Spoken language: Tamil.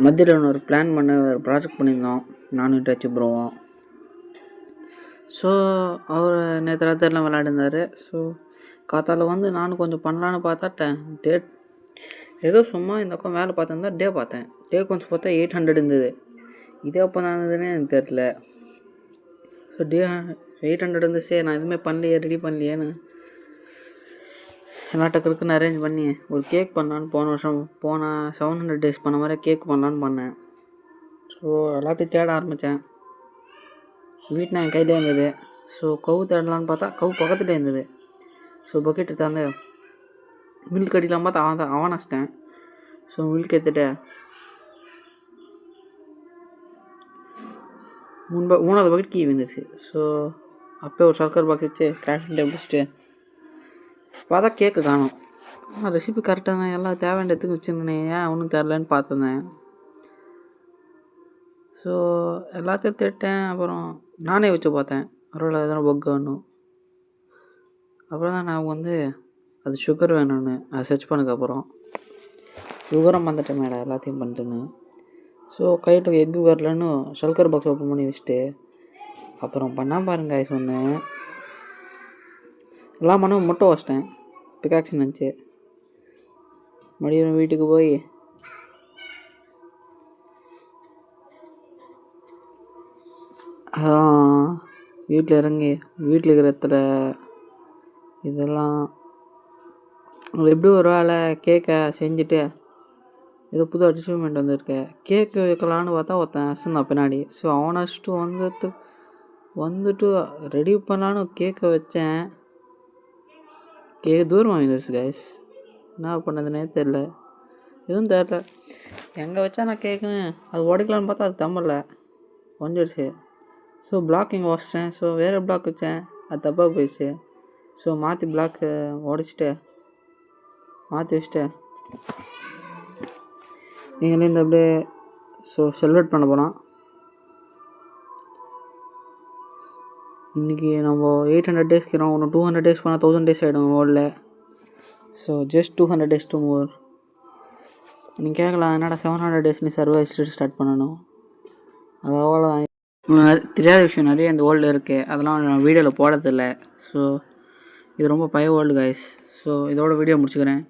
மத்தியில் ஒரு பிளான் பண்ண ஒரு ப்ராஜெக்ட் பண்ணியிருந்தோம் நானும் டச்சு ப்ரோவும். ஸோ அவர் நேற்று ராத்திரிலாம் விளையாடிருந்தார். ஸோ காத்தால வந்து நானும் கொஞ்சம் பண்ணலான்னு பார்த்தா டேட் ஏதோ சும்மா இந்த பக்கம் வேலை பார்த்துருந்தா டே பார்த்தேன். டே கொஞ்சம் பார்த்தா 800 இருந்தது. இதே அப்போ தான் இருந்ததுன்னே எனக்கு தெரில. ஸோ டே 800 இருந்துச்சு. நான் எதுவுமே பண்ணலையே, ரெடி பண்ணலையேன்னு எல்லா டக்குன்னு அரேஞ்ச் பண்ணி ஒரு கேக் பண்ணலான்னு போன 700 டேஸ் பண்ண மாதிரி கேக் பண்ணலான்னு பண்ணேன். ஸோ எல்லாத்தையும் தேட ஆரம்பித்தேன். வீட்டில் என் கையிலே இருந்தது. ஸோ கவு தேடலான்னு பார்த்தா கவு பக்கத்துலேயே இருந்தது. ஸோ பக்கெட் எடுத்தாந்து மில்க் அடிக்கலாம் பார்த்தா அவன் அடிச்சிட்டேன். ஸோ மில்க் எடுத்துட்டு மூணாவது பக்கெட் கீ வந்துச்சு. ஸோ அப்போ ஒரு சர்க்கரை பாக்ஸ் வச்சு கிராஃப்டிங் டேபிள் வச்சுட்டு பார்த்தா கேக்கு காணும். ரெசிபி கரெக்டாக தான் எல்லாம் தேவையானதுக்கு வச்சுருந்தேன். ஏன் ஒன்றும் தெரிலன்னு பார்த்துருந்தேன். ஸோ எல்லாத்தையும் தேட்டேன். அப்புறம் நானே வச்சு பார்த்தேன். பரவாயில்ல எதனா பக் வேணும். அப்புறம் தான் நான் வந்து அது சுகர் வேணும்னு அதை சர்ச் பண்ணதுக்கப்புறம் சுகரம் வந்துட்டேன் மேடம் எல்லாத்தையும் பண்ணிட்டுன்னு. ஸோ கைட்டு எக்கு வரலன்னு சல்கர் பாக்ஸ் ஓப்பன் பண்ணி வச்சுட்டு அப்புறம் பண்ணால் பாருங்க சொன்னேன். எல்லாம் பண்ண முட்டை வச்சிட்டேன். பிகாக்ஷன் நினச்சி மறுபடியும் வீட்டுக்கு போய் அதான் வீட்டில் இறங்கி வீட்டில் இருக்கிற இடத்துல இதெல்லாம் எப்படி ஒரு வேளை கேக்கை செஞ்சுட்டு ஏதோ புது அச்சீவ்மெண்ட் வந்துருக்கு. கேக்கு வைக்கலான்னு பார்த்தா ஒருத்தன் அசந்தான் பின்னாடி. ஸோ அவனை அடிச்சுட்டு வந்துட்டு ரெடி பண்ணலான்னு கேக்கை வச்சேன். கேக்கு தூரம் வந்துடுச்சு கைஸ். என்ன பண்ணதுன்னே தெரில, எதுவும் தெரில. எங்கே வச்சா நான் கேட்குன்னு அது உடைக்கலான்னு பார்த்தா அது தமிழில் வந்துடுச்சு. ஸோ பிளாக் இங்கே வச்சிட்டேன். ஸோ வேறு பிளாக் வச்சேன், அது தப்பாக போயிடுச்சு. ஸோ மாற்றி பிளாக்கு உடச்சிட்டு மாற்றி வச்சுட்டு நீங்களே அப்படியே செலிப்ரேட் பண்ண போகலாம். இன்றைக்கி நம்ம 800 டேஸ்க்கிறோம். ஒன்று 200 டேஸ் பண்ணால் 1000 டேஸ் ஆகிடும் வேர்ல்டில். So just 200 days to more. நீங்கள் கேட்கலாம் என்னடா 700 டேஸ் நீ சர்வை ஸ்டார்ட் பண்ணணும். அது அவ்வளோதான். தெரியாத விஷயம் நிறைய இந்த வேர்ல்டில் இருக்குது. அதெல்லாம் நான் வீடியோவில் போடுறதில்ல. ஸோ இது ரொம்ப பழைய வேர்ல்டு கைஸ். ஸோ இதோட வீடியோ முடிச்சுக்கிறேன்.